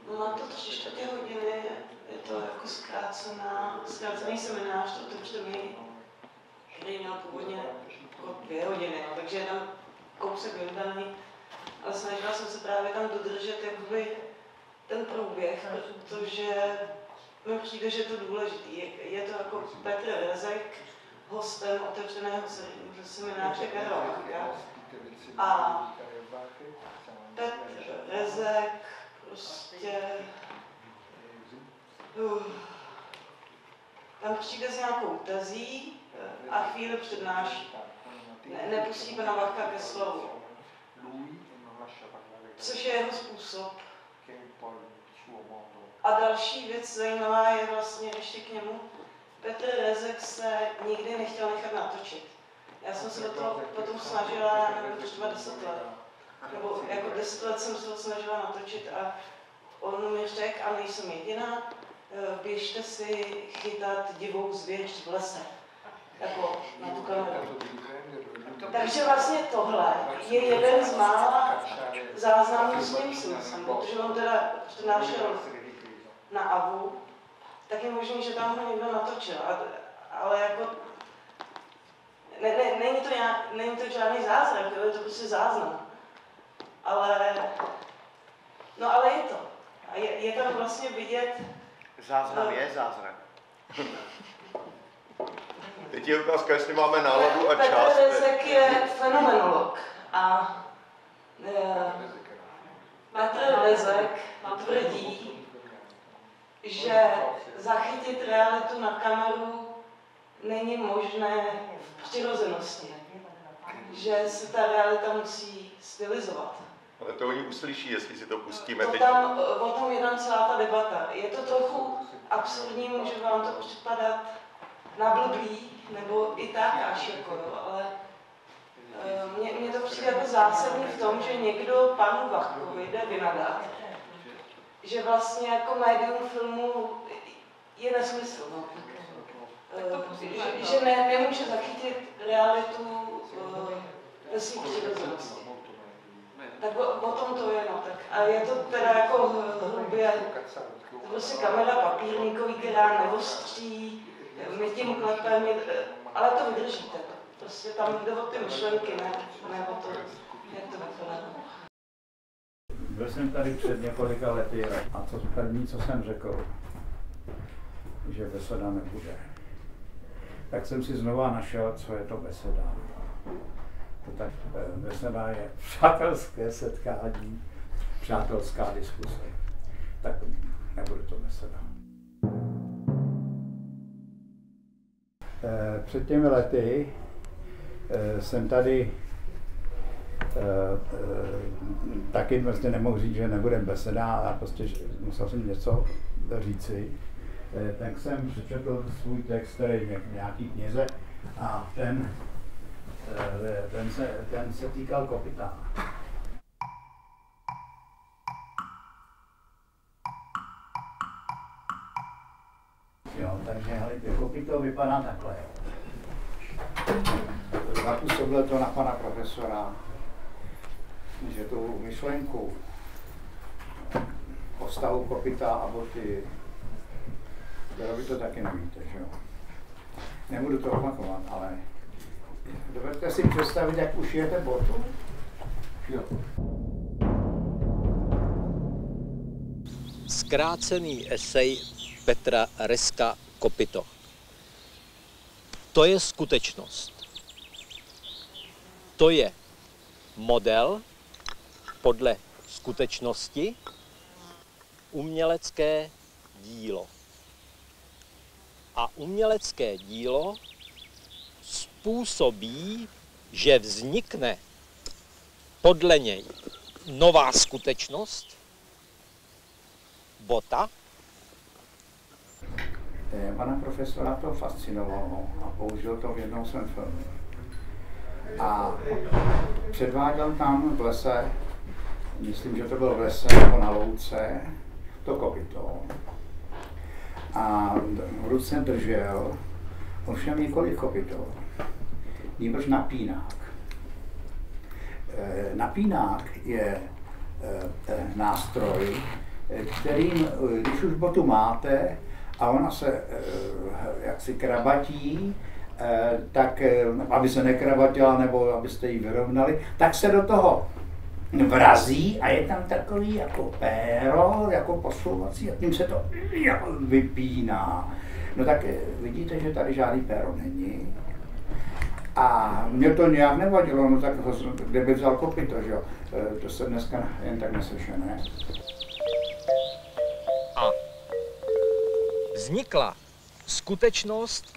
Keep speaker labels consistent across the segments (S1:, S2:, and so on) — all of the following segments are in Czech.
S1: No, má to 3/4 hodiny, je to jako zkrácený seminář, to otevřený, který měl původně jako 2 hodiny, no, takže je tam kousek vydaný, ale snažila jsem se právě tam dodržet jakoby ten průběh, protože mi přijde, že je to důležitý. Je to jako Petr Rezek, hostem otevřeného semináře Karla Macha. A Petr Rezek prostě tam přijde s nějakou tezí a chvíli přednáší. Nepustí pana Macha ke slovu. Což je jeho způsob. A další věc zajímavá je vlastně ještě k němu. Petr Rezek se nikdy nechtěl nechat natočit. Já jsem se do toho potom snažila, nevím, třeba 10 let. Nebo jako 10 let jsem se to snažila natočit a on mi řekl, a nejsem jediná, běžte si chytat divou zvěř v lese. Jako na tu kameru. Takže vlastně tohle je jeden z mála záznamů s ním smyslem, protože on teda přednášel na AVU, tak je možný, že tam ho někdo natočil, ale jako není to žádný zázrak, je to prostě záznam. Ale je to. A je tam vlastně vidět...
S2: Záznam je zázrak.
S3: Teď je otázka, jestli máme náladu a čas.
S1: Petr Rezek je fenomenolog a Petr Rezek tvrdí, že zachytit realitu na kameru není možné v přirozenosti. Že se ta realita musí stylizovat.
S3: Ale to oni uslyší, jestli si to pustíme teď.
S1: O tom je tam celá ta debata. Je to trochu absurdní, může vám to připadat nablblý, nebo i tak až jako, ale mně to přijde jako zásadní v tom, že někdo panu Vachkovi jde vynadat, že vlastně jako médium filmu je nesmysl. No. Že nemůže zachytit realitu ve svých přirozenosti. Tak o tom to je, no tak. A je to teda jako hrubě, to prostě kamera papírníkový, která neostří, my tím klepem, ale to vydržíte. Prostě tam jde o ty myšlenky, ne o to, jak to vypadá.
S4: Byl jsem tady před několika lety a první, co jsem řekl, že beseda nebude. Tak jsem si znova našel, co je to beseda. Tak beseda je přátelské setkání, přátelská diskuse. Tak nebude to beseda. Před těmi lety jsem tady taky vlastně nemohl říct, že nebude beseda, a prostě musel jsem něco říci. Tak jsem přečetl svůj text, který je v nějaký knize, a ten se týkal kopyta. Jo, takže kopyto vypadá takhle. Zapůsobilo to na pana profesora, že tu myšlenku o stavu kopyta a boty, vy to taky nevíte, že jo. Nebudu to opakovat, ale dovedete si představit, jak ušijete botu? Jo.
S5: Zkrácený esej Petra Rezka Kopyto. To je skutečnost. To je model podle skutečnosti, umělecké dílo. A umělecké dílo způsobí, že vznikne podle něj nová skutečnost, bota.
S4: Pana profesora to fascinovalo a použil to v jednom svém filmu. A předváděl tam v lese, myslím, že to bylo v lese nebo na louce, to kopyto. A v ruce držel ovšem několik kopytů, nýbrž napínák. Napínák je nástroj, kterým, když už botu máte a ona se jaksi krabatí, tak aby se nekrabatila nebo abyste ji vyrovnali, tak se do toho vrazí a je tam takový jako péro, jako posouvací a tím se to jako vypíná. No tak vidíte, že tady žádný péro není. A mě to nějak nevadilo, no tak kde by vzal kopyto, že jo? To se dneska jen tak nesešené.
S5: A vznikla skutečnost,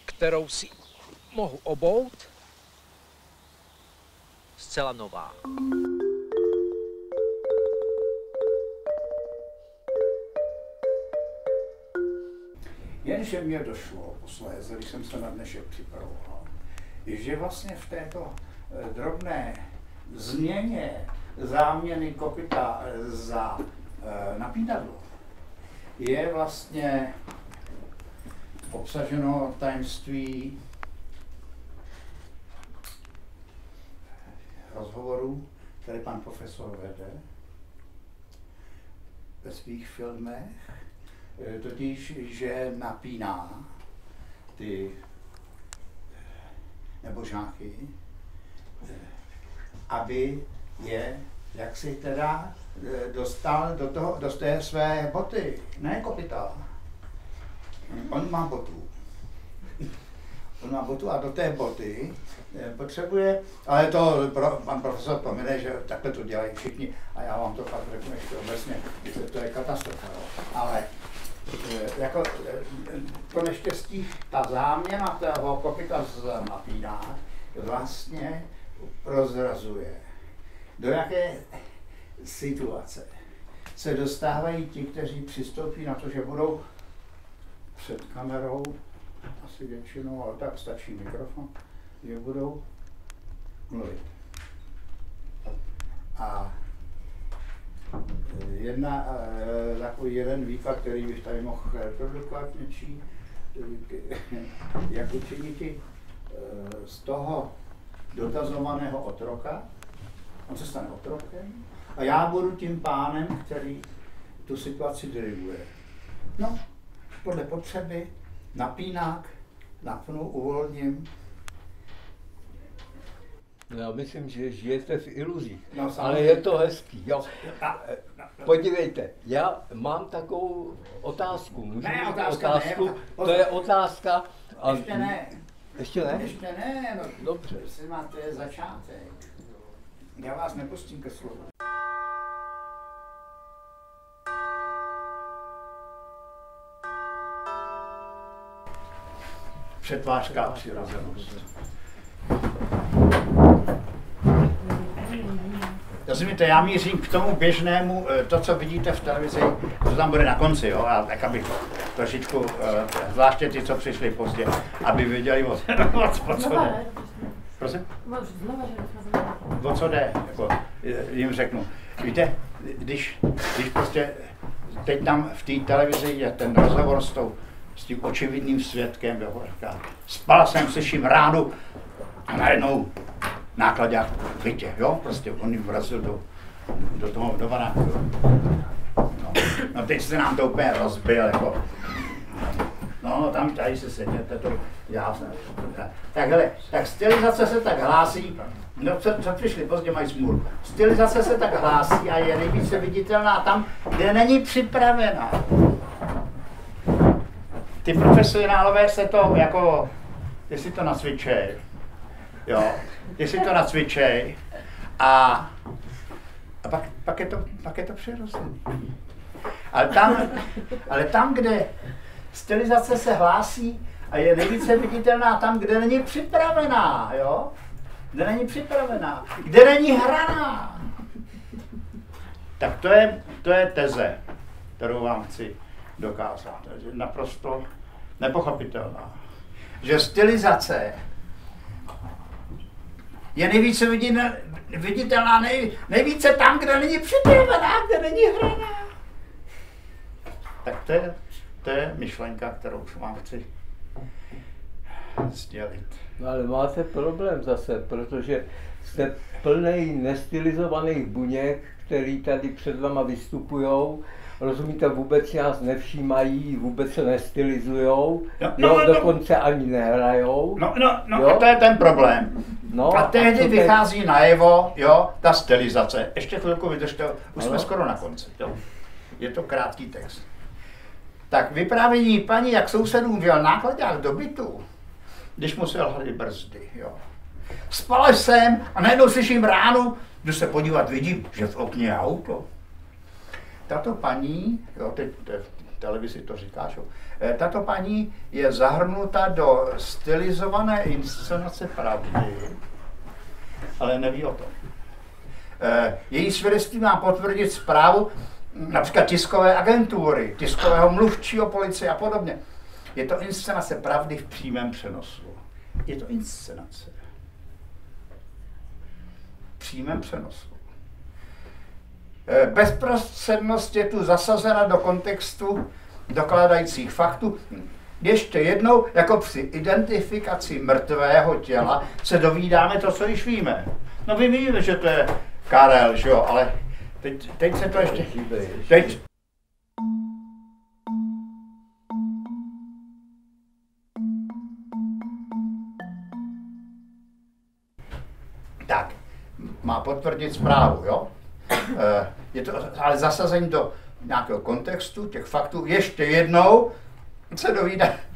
S5: kterou si mohu obout, zcela nová.
S4: Jenže mě došlo posléze, když jsem se na dnešek připravoval, že vlastně v této drobné změně záměny kopyta za napínadlo je vlastně obsaženo tajemství rozhovorů, které pan profesor vede ve svých filmech, totiž, že napíná ty nebožáky, aby je jaksi teda dostal do té své boty, ne kopyta. On má botu. On má botu a do té boty potřebuje, ale to pan profesor pomine, že takhle to dělají všichni a já vám to fakt řeknu ještě obecně, že to je katastrofa. Ale jako to neštěstí, ta záměna toho kopyta z napínák vlastně prozrazuje, do jaké situace se dostávají ti, kteří přistoupí na to, že budou před kamerou, asi většinou, ale tak stačí mikrofon, že budou mluvit. A takový jeden výklad, který bych tady mohl reprodukovat něčí, jak učiniti z toho dotazovaného otroka, on se stane otrokem a já budu tím pánem, který tu situaci diriguje. No, podle potřeby napínák, napnu, uvolním.
S6: Já myslím, že žijete v iluzích,
S4: No,
S6: ale je to hezký. Jo. Podívejte, já mám takovou otázku. Můžu
S4: Ne,
S6: mít
S4: otázku? Ne,
S6: to je otázka. A...
S4: Ještě ne.
S6: Ještě ne?
S4: Ještě ne, no.
S6: Dobře.
S4: To je začátek. Já vás nepustím ke slovu. Přetvářka přirozenost. Rozumíte, já mířím k tomu běžnému, to, co vidíte v televizi, to tam bude na konci, jo, a tak abych trošičku, zvláště ty, co přišli pozdě, aby věděli, o co jde. Prosím? O co jde, jako jim řeknu. Víte, když prostě teď tam v té televizi je ten rozhovor s tím očividným svědkem, spal jsem, slyším ránu a najednou nákladák v bytě, jo, prostě on jim vrazil do baráku. No teď se nám to úplně rozbil, jako. No tam tady se sedněte, to jasné. Tak hele, tak stylizace se tak hlásí, no co přišli, pozdě mají smůlu. Stylizace se tak hlásí a je nejvíce viditelná tam, kde není připravená. Ty profesionálové se to jako, ty si to nacvičej, jo, ty si to nacvičej a pak je to přirozený. Ale tam, kde stylizace se hlásí a je nejvíce viditelná tam, kde není připravená, jo? Kde není připravená, kde není hraná. Tak to je teze, kterou vám chci dokázat. Je naprosto nepochopitelná. Že stylizace je nejvíce viditelná, nejvíce tam, kde není připravená, kde není hraná. Tak to je myšlenka, kterou vám chci sdělit.
S6: No ale máte problém zase, protože jste plnej nestylizovaných buněk, který tady před váma vystupujou, rozumíte, vůbec nás nevšímají, vůbec se nestylizujou, dokonce ani nehrajou.
S7: No, a to je ten problém.
S6: No,
S7: a tehdy vychází najevo, jo, ta stylizace. Ještě chvilku vydržte, už jsme skoro na konci, jo. Je to krátký text. Tak vyprávění paní, jak sousedům věl nákladák do bytu, když mu selhaly brzdy, jo. Spala jsem a najednou slyším ránu, jdu se podívat, vidím, že v okně je auto. Tato paní, jo, teď v televizi to říkáš, jo, tato paní je zahrnuta do stylizované inscenace pravdy, ale neví o tom. Její svědectví má potvrdit zprávu například tiskové agentury, tiskového mluvčího policie a podobně. Je to inscenace pravdy v přímém přenosu. Je to inscenace. V přímém přenosu. Bezprostřednost je tu zasazena do kontextu dokládajících faktů. Ještě jednou, jako při identifikaci mrtvého těla, se dovídáme to, co již víme. No vy víme, že to je Karel, že jo, ale teď se to ještě... Teď... Tak, má potvrdit zprávu, jo? Je to ale zasazení do nějakého kontextu, těch faktů. Ještě jednou se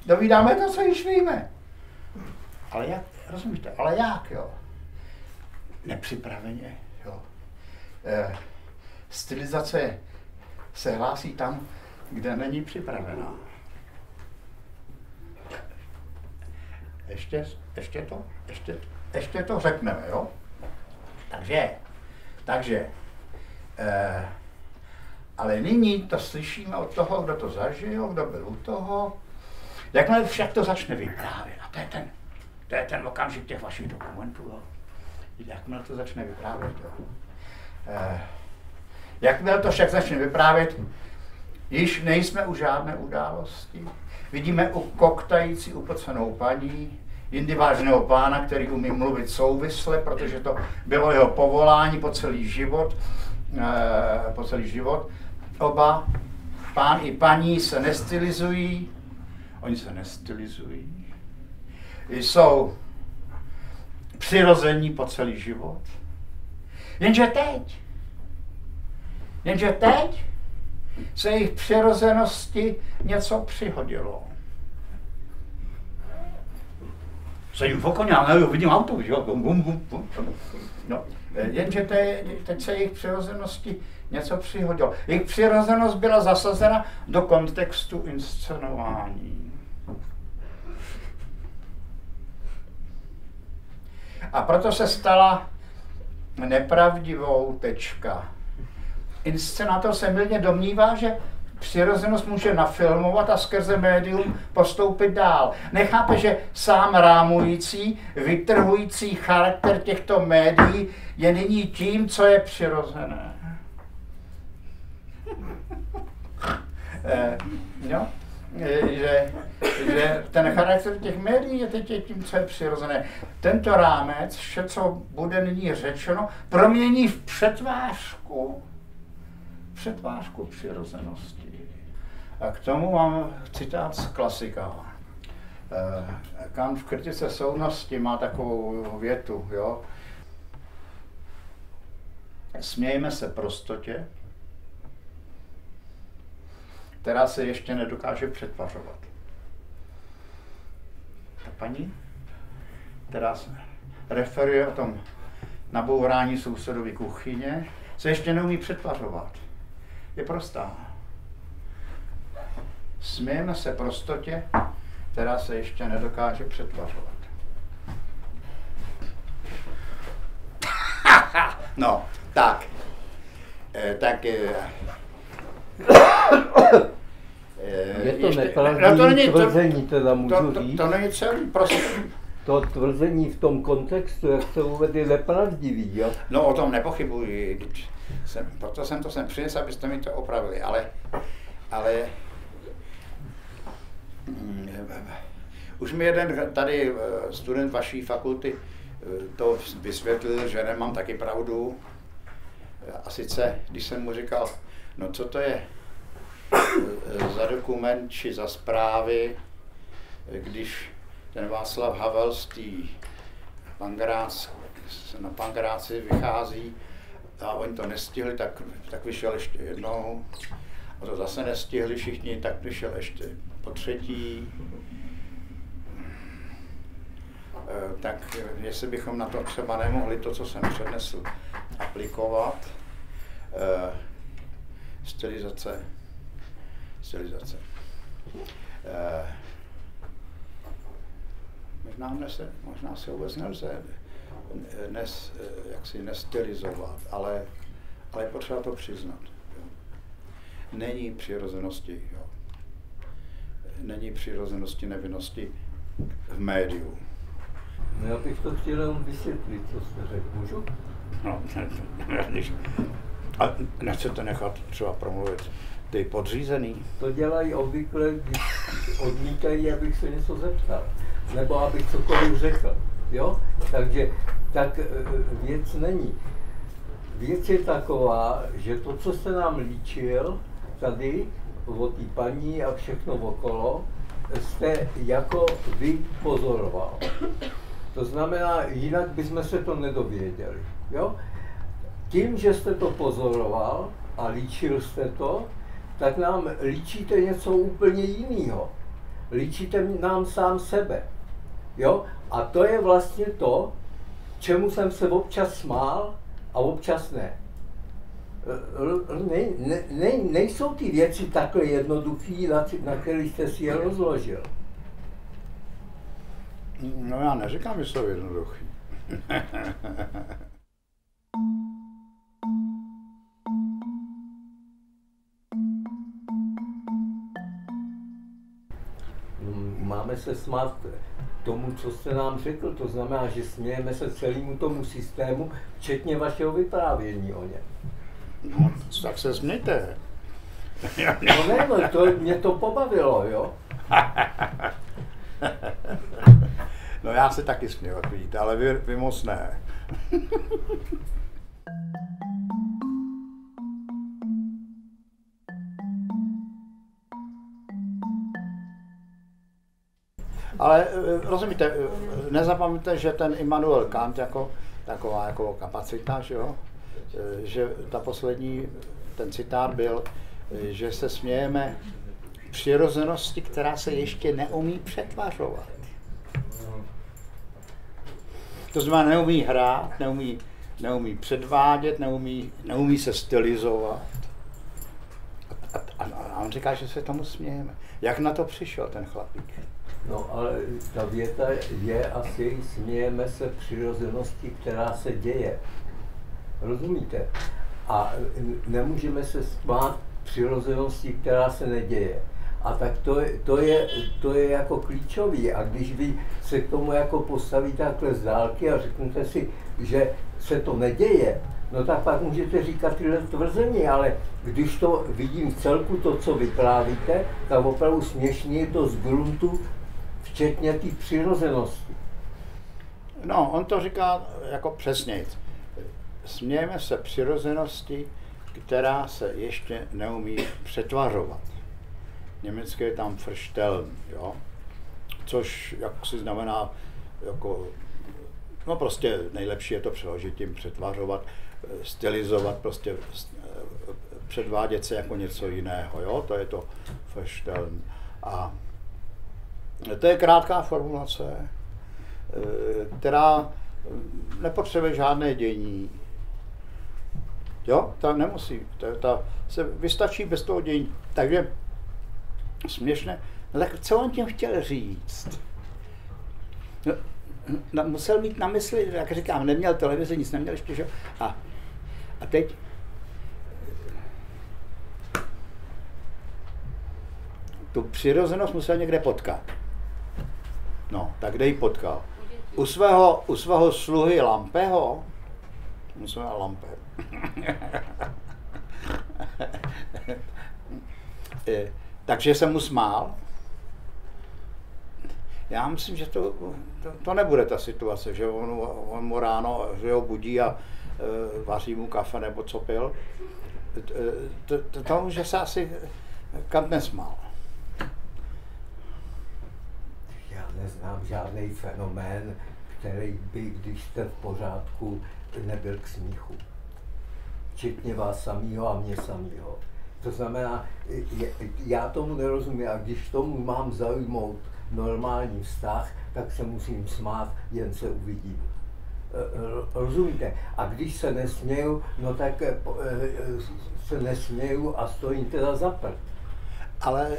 S7: dovídáme to, co již víme. Ale jak, rozumíte, ale jak, jo? Nepřipraveně, jo? Stylizace se hlásí tam, kde není připravená. Ještě to řekneme, jo? Takže ale nyní to slyšíme od toho, kdo to zažil, kdo byl u toho. Jakmile však to začne vyprávět, a to je ten okamžik těch vašich dokumentů, jo? Jakmile to začne vyprávět, jo? Jakmile to však začne vyprávět, již nejsme u žádné události. Vidíme u koktající upocenou paní, jindy vážného pána, který umí mluvit souvisle, protože to bylo jeho povolání po celý život. Oba, pán i paní, se nestylizují, oni se nestylizují, jsou přirození po celý život. Jenže teď se jejich přirozenosti něco přihodilo. Sedím v okoně, ale vidím auto, jo, bum. No, jenže teď se jejich přirozenosti něco přihodilo. Jejich přirozenost byla zasazena do kontextu inscenování. A proto se stala nepravdivou tečka. Inscenátor se mylně domnívá, že přirozenost může nafilmovat a skrze médium postoupit dál. Nechápe, že sám rámující, vytrhující charakter těchto médií je nyní tím, co je přirozené. Že ten charakter těch médií je teď tím, co je přirozené. Tento rámec, vše, co bude nyní řečeno, promění v přetvářku přirozenosti. A k tomu mám citát z klasika. Kant v kritice soudnosti má takovou větu, jo. Smějme se prostotě, která se ještě nedokáže přetvařovat. Ta paní, která se referuje o tom nabourání sousedovy kuchyně, se ještě neumí přetvařovat. Je prostá. Smějeme se prostotě, která se ještě nedokáže přetvařovat. No, tak.
S6: Je to nepravdivé tvrzení, teda můžu říct.
S7: To není celý, prostě.
S6: To tvrzení v tom kontextu, jak se uvedl, je nepravdivý, jo?
S7: No, o tom nepochybuji. Proto jsem to sem přinesl, abyste mi to opravili, ale Už mi jeden tady student vaší fakulty to vysvětlil, že nemám taky pravdu. A sice, když jsem mu říkal, no co to je za dokument či za zprávy, když ten Václav Havel z té na Pankráci vychází a oni to nestihli, tak vyšel ještě jednou. A to zase nestihli všichni, tak vyšel ještě po třetí. Tak jestli bychom na to třeba nemohli to, co jsem přednesl, aplikovat. Stylizace. Možná se vůbec nelze jaksi nestylizovat, ale je potřeba to přiznat. Jo. Není přirozenosti, jo. Není přirozenosti nevinnosti v médiu.
S6: No, já bych to chtěl jenom vysvětlit, co jste řekl. Můžu?
S7: No, a nechcete nechat třeba promluvit ty podřízený?
S6: To dělají obvykle, když odmítají, abych se něco zeptal. Nebo abych cokoliv řekl. Jo? Takže tak věc není. Věc je taková, že to, co jste nám líčil tady o té paní a všechno okolo, jste jako vy pozoroval. To znamená, jinak bychom se to nedověděli. Jo? Tím, že jste to pozoroval a líčil jste to, tak nám líčíte něco úplně jiného. Líčíte nám sám sebe. Jo? A to je vlastně to, čemu jsem se občas smál a občas ne. Nejsou ty věci takhle jednoduché, na které jste si je rozložil.
S7: No já neříkám, že jsou jednoduchý.
S6: Máme se smát tomu, co jste nám řekl, to znamená, že smějeme se celému tomu systému, včetně vašeho vyprávění o něm.
S7: No, tak se smějte.
S6: No ne, mě to pobavilo, jo?
S7: No já se taky směju, jak vidíte, ale vy moc ne. Ale rozumíte, nezapomeňte, že ten Immanuel Kant jako taková jako kapacita, že jo? Že ta poslední, ten citát byl, že se smějeme přirozenosti, která se ještě neumí přetvařovat. To znamená, neumí hrát, neumí předvádět, neumí se stylizovat. A on říká, že se tomu smějeme. Jak na to přišel ten chlapík?
S6: No ale ta věta je asi, smějeme se přirozenosti, která se děje. Rozumíte? A nemůžeme se smát přirozenosti, která se neděje. A tak to je jako klíčový. A když vy se k tomu jako postavíte takhle z dálky a řeknete si, že se to neděje, no tak pak můžete říkat tyhle tvrzení, ale když to vidím v celku, to, co vyprávíte, tak opravdu směšně je to z gruntu, včetně té přirozenosti.
S7: No, on to říká jako přesněji. Smějeme se přirozenosti, která se ještě neumí přetvařovat. Německé je tam verstellen, jo? Což jak si znamená, jako, no prostě nejlepší je to přeložit tím přetvařovat, stylizovat, prostě předvádět se jako něco jiného, jo? To je to verstellen. A to je krátká formulace, která nepotřebuje žádné dění. Jo, ta nemusí, ta se vystačí bez toho dění. Takže směšné, no tak co on tím chtěl říct? No, musel mít na mysli, jak říkám, neměl televizi, nic neměl ještě, že? A teď tu přirozenost musel někde potkat. No, tak kde ji potkal? U svého sluhy Lampeho, takže jsem mu smál. Já myslím, že to nebude ta situace, že on mu ráno, že ho budí a vaří mu kafe nebo co pil. To že se asi Kant nesmál.
S6: Já neznám žádný fenomén, který by, když jste v pořádku, nebyl k smíchu. Včetně vás samýho a mě samýho. To znamená, já tomu nerozumím a když tomu mám zaujmout normální vztah, tak se musím smát, jen se uvidím. Rozumíte? A když se nesměju, no tak se nesměju a stojím teda za prd.
S7: Ale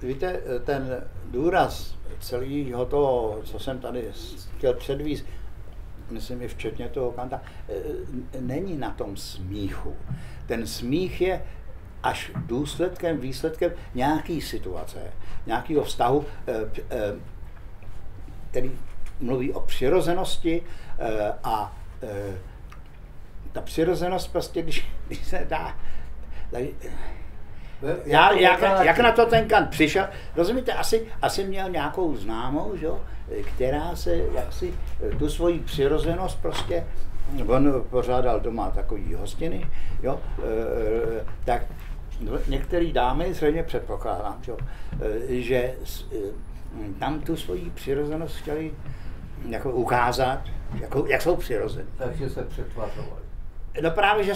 S7: víte, ten důraz celého toho, co jsem tady chtěl předvíst, myslím i včetně toho Kanta, není na tom smíchu. Ten smích je až výsledkem nějaký situace, nějakého vztahu, který mluví o přirozenosti a ta přirozenost prostě, když se dá... Jak na to ten Kant přišel, rozumíte, asi měl nějakou známou, že, která se jaksi tu svoji přirozenost prostě, on pořádal doma takový hostiny, jo, tak některé dámy zřejmě předpokládám, že tam tu svoji přirozenost chtěli jako ukázat, jak jsou přirození.
S6: Takže se přetvařovali.
S7: No právě,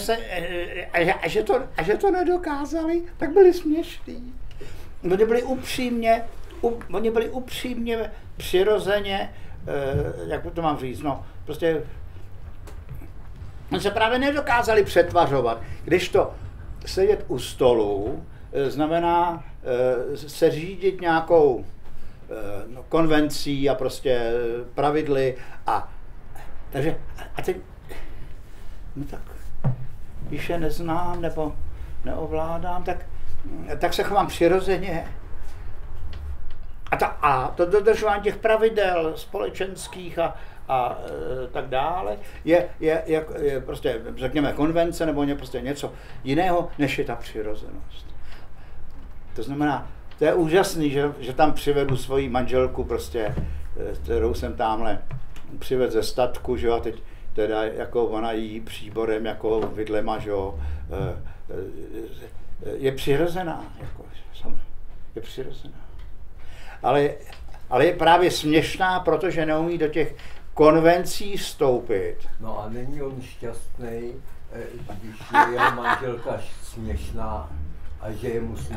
S7: že to nedokázali, tak byli směšní. Oni byli upřímně, přirozeně, jak to mám říct, no, prostě oni se právě nedokázali přetvařovat. Když to sedět u stolu znamená se řídit nějakou konvencí a prostě pravidly takže teď no když je neznám nebo neovládám, tak se chovám přirozeně. A to dodržování těch pravidel společenských a tak dále je prostě, řekněme, konvence nebo prostě něco jiného, než je ta přirozenost. To znamená, to je úžasný, že tam přivedu svoji manželku, prostě, kterou jsem tamhle přivedl ze statku, že jo, a teď teda jako ona jí příborem jako vidlema, že jo, je přirozená, jako, je přirozená. Ale je právě směšná, protože neumí do těch konvencí vstoupit.
S6: No a není on šťastný, když je jeho manželka směšná a že je musí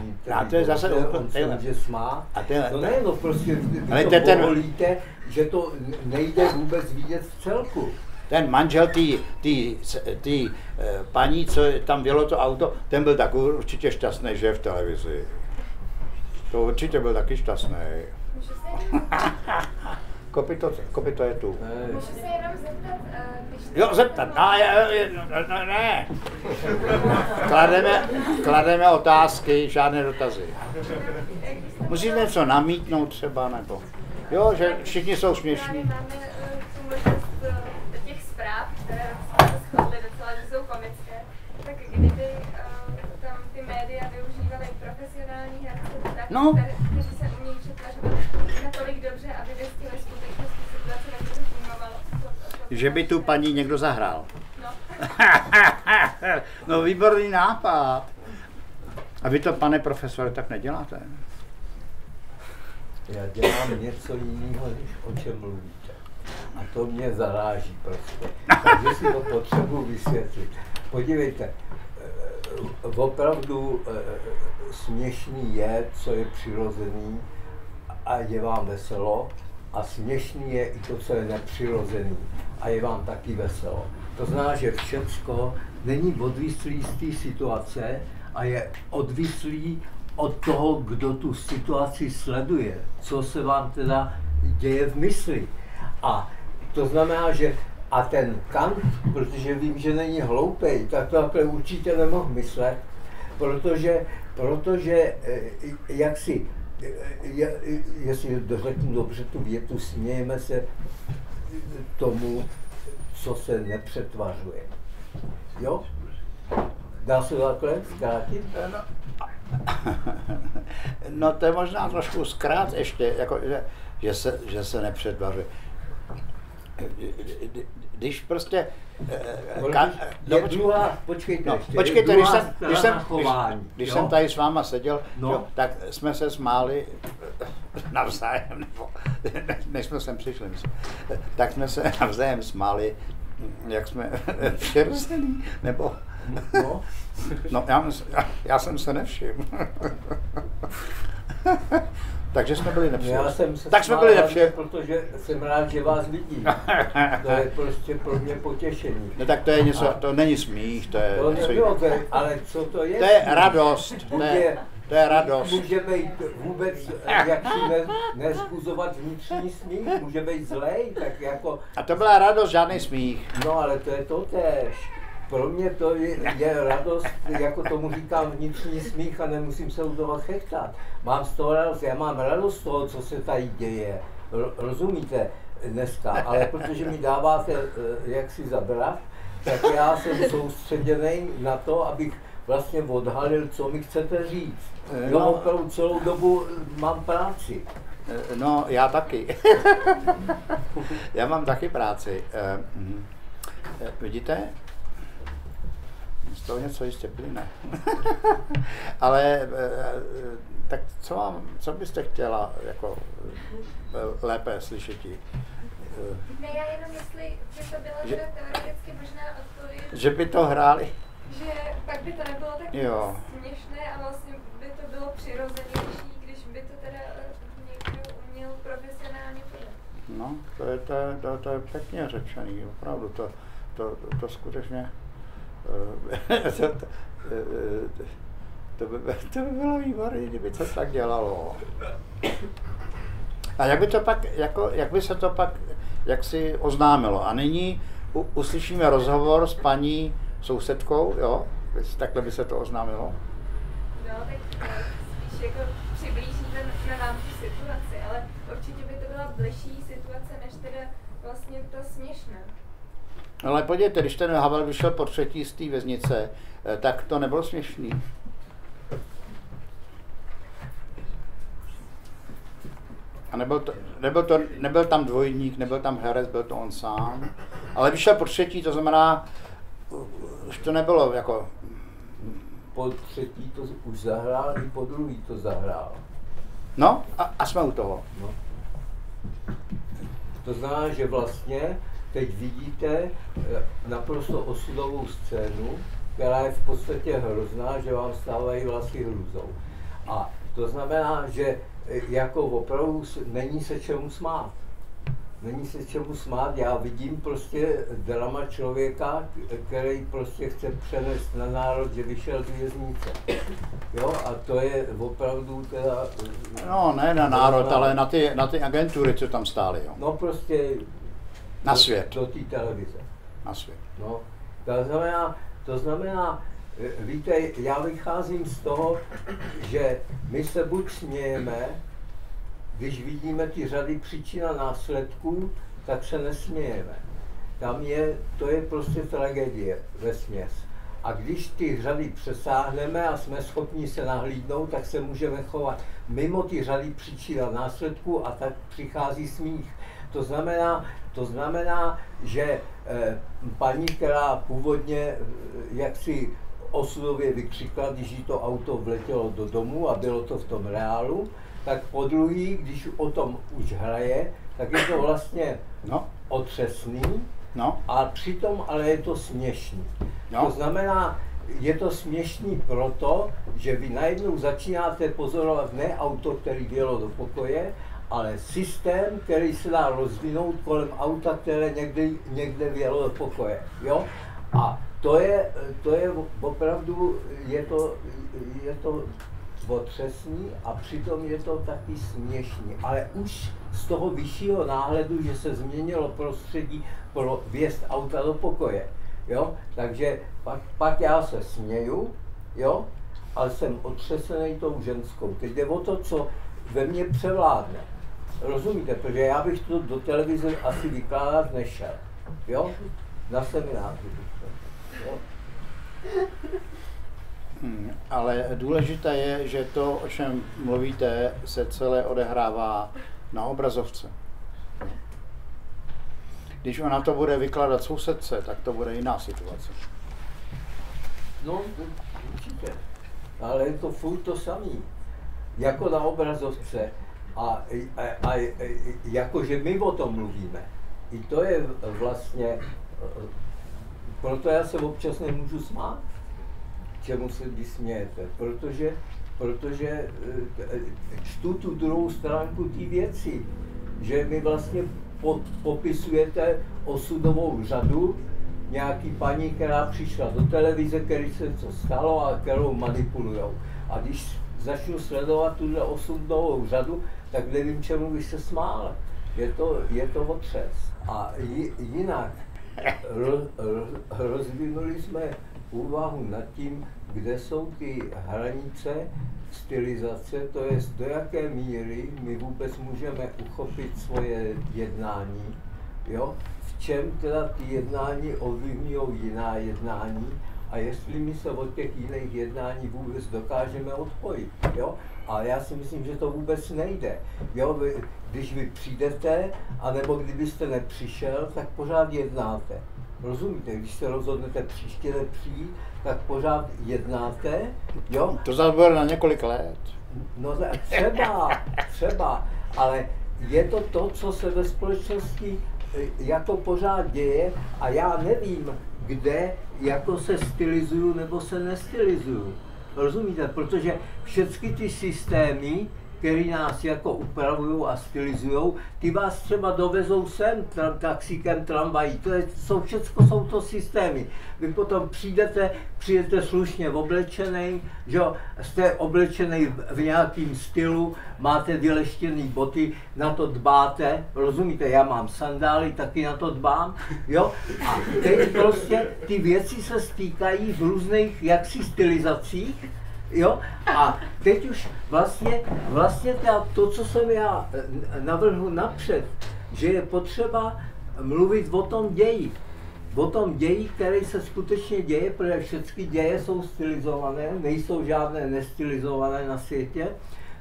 S6: on se může smát. No ne, no prostě vy to povolíte, že to nejde vůbec vidět v celku.
S7: Ten manžel tý paní, co tam vělo to auto, ten byl tak určitě šťastný, že je v televizi. To určitě byl taky šťastný. Kopyto je tu.
S8: Můžu se jenom zeptat,
S7: Jo, zeptat. Ne. Klademe otázky, žádné dotazy. Musíte něco namítnout třeba, nebo... Jo, že všichni jsou směšní.
S8: Máme tu možnost těch zpráv, které jsme se shodli docela, že jsou komické, tak kdyby tam ty média využívaly profesionální herce, kteří se umějí přetvařovat natolik dobře, aby vystihli skutečnosti situace, na kterou fungovalo.
S7: Že by tu paní někdo zahrál.
S8: No.
S7: No výborný nápad. A vy to, pane profesore, tak neděláte?
S6: Já dělám něco jiného, než o čem mluvíte. A to mě zaráží prostě. Takže si to potřebuji vysvětlit. Podívejte, opravdu směšný je, co je přirozený a je vám veselo. A směšný je i to, co je nepřirozený a je vám taky veselo. To znamená, že všecko není odvislý z té situace a je odvislý od toho, kdo tu situaci sleduje, co se vám teda děje v mysli. A to znamená, že a ten Kant, protože vím, že není hloupej, tak to takhle určitě nemohl myslet, protože jak si, jestli řeknu dobře tu větu, smějeme se tomu, co se nepřetvařuje. Jo? Dá se takhle zkrátit?
S7: No to je možná trošku zkrát ještě, jako, že že se nepředvařuje. Když prostě...
S6: Počkejte,
S7: počkejte, když jsem tady s váma seděl,
S6: no.
S7: jo, tak jsme se smáli navzájem, nebo než jsme sem přišli, myslím, tak jsme se navzájem smáli, jak jsme přirozený, nebo... No, já jsem se nevšiml. Takže jsme byli nepřijemní.
S6: Tak jsme byli nepřijemní. Protože jsem rád, že vás vidím. To je prostě pro mě potěšení.
S7: No tak to je něco, to není smích, to je něco
S6: jiného. Ale co to je?
S7: To je radost. To je radost.
S6: Může být vůbec, jak si nezbuzovat vnitřní smích? Může být zlej? Tak jako...
S7: A to byla radost, žádný smích.
S6: No ale to je to též. Pro mě to je radost, jako tomu říkám vnitřní smích a nemusím se u toho chechtat. Mám z toho radost, já mám radost z toho, co se tady děje. Rozumíte dneska, ale protože mi dáváte jak si zabrat, tak já jsem soustředěný na to, abych vlastně odhalil, co mi chcete říct. No, opravdu celou dobu mám práci.
S7: No, já taky. Já mám taky práci. Vidíte? Z toho něco jistě plyne. Ale tak co byste chtěla jako lépe slyšet?
S8: Ne, já jenom jestli by to byla teda teoreticky možná odpověď.
S7: Že by to hráli?
S8: Že pak by to nebylo tak směšné a vlastně by to bylo přirozenější, když by to teda někdo uměl profesionálně podat.
S7: No, to je pěkně řečený, opravdu, to skutečně, to by bylo výborné, kdyby to tak dělalo. A jak by se to pak jaksi oznámilo? A nyní uslyšíme rozhovor s paní sousedkou, jo? Takhle by se to oznámilo?
S8: No, tak spíš jako přiblížíte na nám tu situaci, ale určitě by to byla bližší situace, než teda vlastně ta směšná.
S7: Ale podívejte, když ten Havel vyšel po třetí z té věznice, tak to nebylo směšný. A nebyl tam dvojník, nebyl tam herec, byl to on sám. Ale vyšel po třetí, to znamená, už to nebylo jako...
S6: Po třetí to už zahrál, i po druhý to zahrál.
S7: No, a jsme u toho.
S6: No. To znamená, že vlastně teď vidíte naprosto osudovou scénu, která je v podstatě hrozná, že vám stávají vlasy hrůzou. A to znamená, že jako opravdu není se čemu smát. Není se čemu smát, já vidím prostě drama člověka, který prostě chce přenést na národ, že vyšel z věznice. Jo, a to je opravdu teda...
S7: No, ne na národ, ale na ty agentury, co tam stály, jo.
S6: No prostě...
S7: Na svět.
S6: Do té televize.
S7: Na svět.
S6: No, to znamená, víte, já vycházím z toho, že my se buď smějeme, když vidíme ty řady příčin a následků, tak se nesmějeme. To je prostě tragédie vesměs. A když ty řady přesáhneme a jsme schopni se nahlídnout, tak se můžeme chovat mimo ty řady příčin a následků a tak přichází smích. To znamená, že paní, která původně jaksi osudově vykřikla, když jí to auto vletělo do domu a bylo to v tom reálu, tak podruhý, když o tom už hraje, tak je to vlastně otřesný, a přitom ale je to směšný. To znamená, je to směšný proto, že vy najednou začínáte pozorovat ne auto, který vjelo do pokoje, ale systém, který se dá rozvinout kolem auta, které někde vjelo do pokoje. Jo? A to je opravdu, je to otřesný a přitom je to taky směšný. Ale už z toho vyššího náhledu, že se změnilo prostředí pro vjezd auta do pokoje. Jo? Takže pak já se směju, jo? Ale jsem otřesený tou ženskou. Teď jde o to, co ve mně převládne. Rozumíte? Protože já bych to do televize asi vykládat nešel. Jo? Na semináři bych to. Jo?
S7: Ale důležité je, že to, o čem mluvíte, se celé odehrává na obrazovce. Když ona to bude vykládat sousedce, tak to bude jiná situace.
S6: No, určitě. Ale je to furt to samý. Jako na obrazovce. A jakože my o tom mluvíme. I to je vlastně, proto já se občas nemůžu smát. Čemu se vy smějete? Protože čtu tu druhou stránku té věci. Že mi vlastně popisujete osudovou řadu nějaký paní, která přišla do televize, který se co stalo a kterou manipulujou. A když začnu sledovat tuhle osudovou řadu, tak nevím, čemu bych se smál. Je to otřes. A jinak rozvinuli jsme úvahu nad tím, kde jsou ty hranice stylizace, to je do jaké míry my vůbec můžeme uchopit svoje jednání, jo? V čem teda ty jednání ovlivňují jiná jednání a jestli my se od těch jiných jednání vůbec dokážeme odpojit, jo? A já si myslím, že to vůbec nejde. Jo? Když vy přijdete, anebo kdybyste nepřišel, tak pořád jednáte. Rozumíte? Když se rozhodnete příště nepřijít, tak pořád jednáte, jo?
S7: To zase bude na několik let.
S6: No třeba, ale je to to, co se ve společnosti jako pořád děje a já nevím, kde jako se stylizuju nebo se nestylizuju. Rozumíte? Protože všechny ty systémy, který nás jako upravují a stylizují, ty vás třeba dovezou sem taxíkem, tramvají, všechno jsou to systémy. Vy potom přijdete slušně oblečený, že jste oblečený v nějakým stylu, máte vyleštěný boty, na to dbáte, rozumíte, já mám sandály, taky na to dbám, jo? A teď prostě ty věci se stýkají v různých jaksi stylizacích, jo? A teď už vlastně to, co jsem já navrhl napřed, že je potřeba mluvit o tom ději, který se skutečně děje, protože všechny děje jsou stylizované, nejsou žádné nestylizované na světě.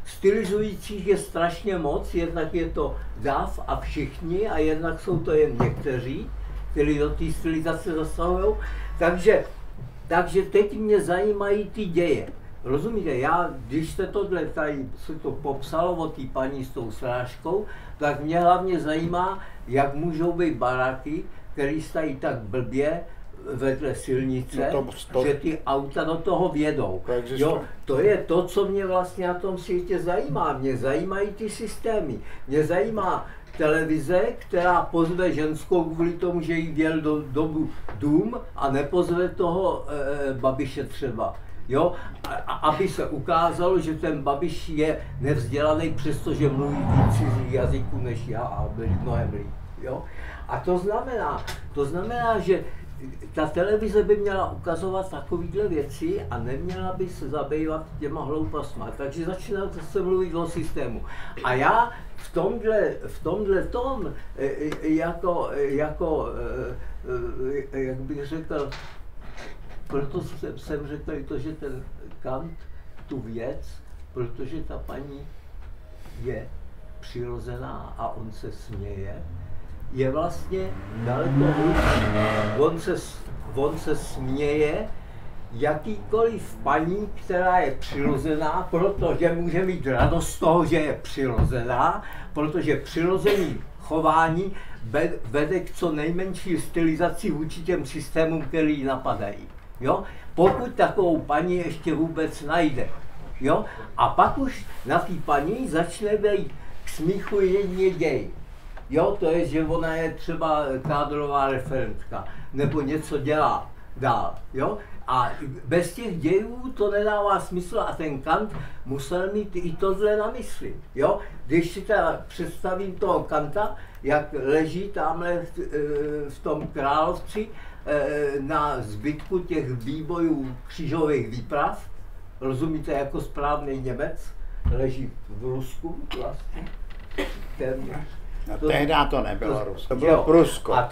S6: Stylizujících je strašně moc, jednak je to dav a všichni a jednak jsou to jen někteří, kteří do té stylizace zasahují. Takže teď mě zajímají ty děje. Rozumíte, když jste tohle tady se to popsalo o té paní s tou srážkou, tak mě hlavně zajímá, jak můžou být baraky, které stají tak blbě vedle silnice, no že ty auta do toho vjedou. Jo, to je to, co mě vlastně na tom světě zajímá. Mě zajímají ty systémy. Mě zajímá televize, která pozve ženskou kvůli tomu, že jí vjel do domu dům a nepozve toho Babiše třeba. Jo? Aby se ukázalo, že ten Babiš je nevzdělaný, přestože mluví víc cizích jazyků než já a mnohem líp. Jo? A to znamená, že ta televize by měla ukazovat takovéhle věci a neměla by se zabývat těma hloupostma. Takže začíná se mluvit o systému. A já v tomhle tom, jak bych řekl, proto jsem řekl to, že ten Kant tu věc, protože ta paní je přirozená a on se směje, je vlastně daleko hlubší. On se směje jakýkoliv paní, která je přirozená, protože může mít radost z toho, že je přirozená, protože přirozený chování vede k co nejmenší stylizaci vůči těm systémům, který napadají. Jo? Pokud takovou paní ještě vůbec najde. Jo? A pak už na té paní začne být k smíchu jedině děj. Jo, to je, že ona je třeba kádrová referentka, nebo něco dělá dál. Jo? A bez těch dějů to nedává smysl a ten Kant musel mít i tohle na mysli. Jo? Když si teda představím toho Kanta, jak leží tamhle v tom Královci na zbytku těch výbojů křížových výprav, rozumíte, jako správný Němec, leží v Rusku vlastně.
S7: Tehdy to nebylo Rusko, to bylo Prusko.
S6: A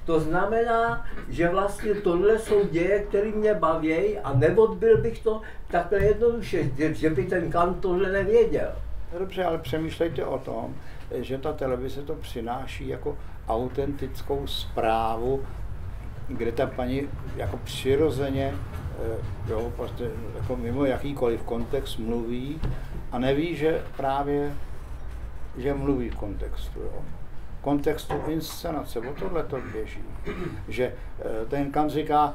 S6: to znamená, že vlastně tohle jsou děje, které mě baví a neodbil bych to takhle jednoduše, že by ten Kant tohle nevěděl.
S7: Dobře, ale přemýšlejte o tom, že ta televize to přináší jako autentickou zprávu, kde ta paní jako přirozeně, jo, prostě jako mimo jakýkoliv kontext mluví a neví, že právě, že mluví v kontextu, jo. Kontextu inscenace, o tohle to běží. Že ten Kant říká,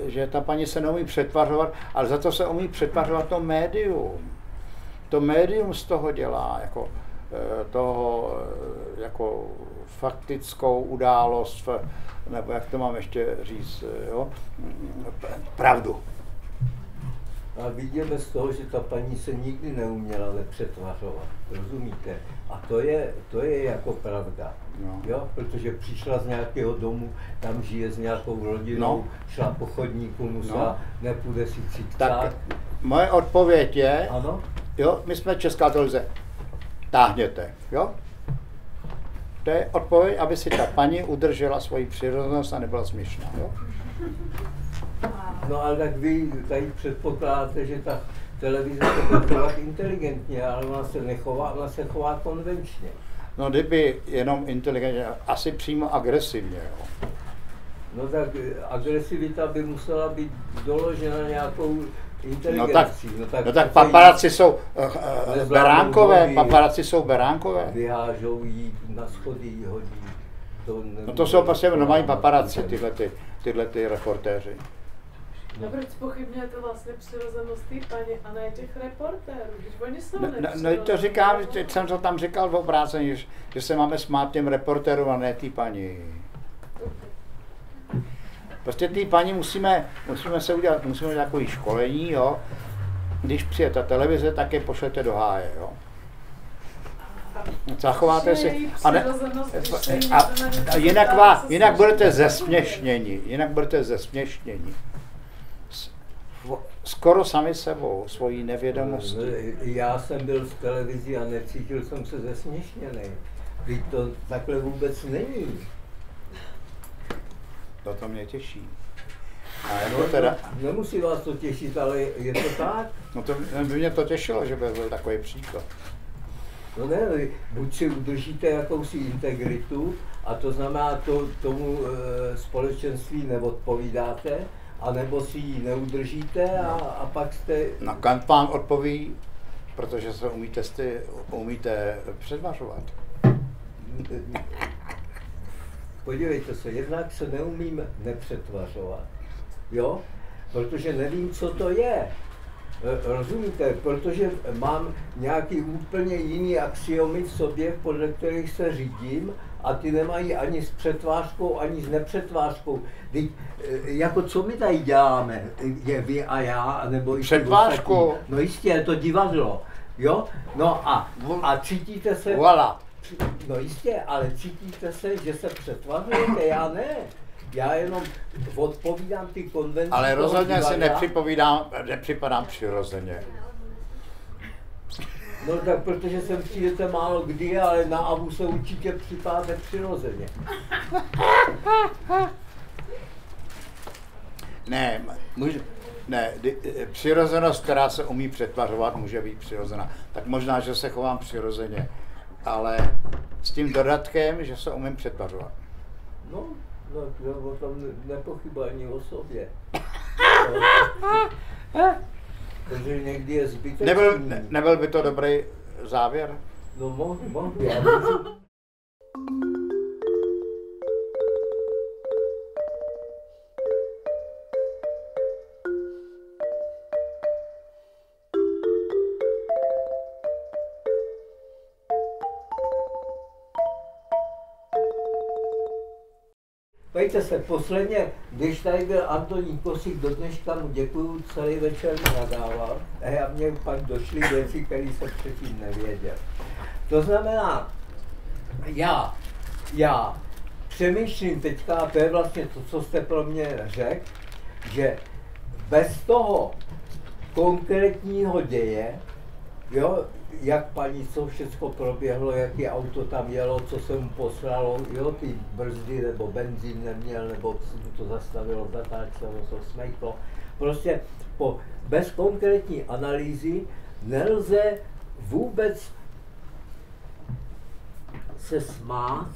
S7: že ta paní se neumí přetvařovat, ale za to se umí přetvařovat to médium. To médium z toho dělá jako toho jako faktickou událost, nebo jak to mám ještě říct, jo? Pravdu.
S6: A vidíme z toho, že ta paní se nikdy neuměla přetvařovat, rozumíte? A to je jako pravda,
S7: no.
S6: Jo? Protože přišla z nějakého domu, tam žije s nějakou rodinou,
S7: no.
S6: Šla po chodníku, musela, nepůjde si
S7: Tak
S6: cik.
S7: moje odpověď je,
S6: ano?
S7: Jo, my jsme Česká televize, táhněte, jo? To je odpověď, aby si ta paní udržela svoji přirozenost a nebyla směšná, jo?
S6: No ale tak vy tady předpokládáte, že ta televize se bude chovat inteligentně, ale ona se nechová, ona se chová konvenčně.
S7: No kdyby jenom inteligentně, asi přímo agresivně, jo?
S6: No tak agresivita by musela být doložena nějakou inteligencí.
S7: No tak paparazzi jsou beránkové, paparazzi jsou beránkové.
S6: Vyhážou jí na schody, jí hodí.
S7: No to jsou prostě normální paparazzi, tyhle reportéři.
S9: No proč zpochybňujete vlastně přirozenost té paní a ne těch reportérů, když oni jsou
S7: No to říkám, teď jsem to tam říkal v obrácení, že se máme smát těm reportérům a ne té paní. Prostě té paní musíme udělat takový školení, jo. Když přijde ta televize, tak je pošlete do háje, jo. Zachováte si a jinak budete zesměšněni. Skoro sami sebou, svojí nevědomostí.
S6: Já jsem byl v televizi a necítil jsem se zesměšněný. Vždyť to takhle vůbec není.
S7: To mě těší.
S6: Nemusí vás to těšit, ale je to tak.
S7: No to by mě to těšilo, že by byl takový příklad.
S6: No ne, buď si udržíte jakousi integritu, a to znamená, tomu společenství neodpovídáte, anebo si ji neudržíte a pak jste...
S7: No Kant vám odpoví, protože se umíte předvařovat.
S6: Podívejte se, jednak se neumím nepřetvařovat, jo? Protože nevím, co to je. Rozumíte? Protože mám nějaký úplně jiný axiomy v sobě, podle kterých se řídím, a ty nemají ani s přetvářkou, ani s nepřetvářkou. Jako co my tady děláme, je vy a já, nebo i
S7: přetvářku.
S6: No jistě, je to divadlo, jo? No a cítíte se...
S7: Voilà.
S6: No jistě, ale cítíte se, že se přetvařujete, já ne. Já jenom odpovídám ty konvence.
S7: Ale rozhodně si nepřipadám přirozeně.
S6: No tak protože sem přijdete málo kdy, ale na AVU se určitě připadáte přirozeně.
S7: Ne, přirozenost, která se umí přetvařovat, může být přirozená. Tak možná, že se chovám přirozeně, ale s tím dodatkem, že se umím přetvařovat.
S6: No, o tom nepochybuji ani o sobě. Takže někdy je zbytečný.
S7: Nebyl by to dobrý závěr?
S6: No mohl. Pojďte se, posledně, když tady byl Antonín Kosík, do dneška mu děkuju, celý večer nadával a mě pak došly věci, které jsem předtím nevěděl. To znamená, já přemýšlím teďka, a to je vlastně to, co jste pro mě řekl, že bez toho konkrétního děje, jo, jak paní, co všechno proběhlo, jaký auto tam jelo, co se mu poslalo, jo, ty brzdy nebo benzín neměl, nebo to zastavilo v zatáčce, ono to smejklo. Prostě bez konkrétní analýzy nelze vůbec se smát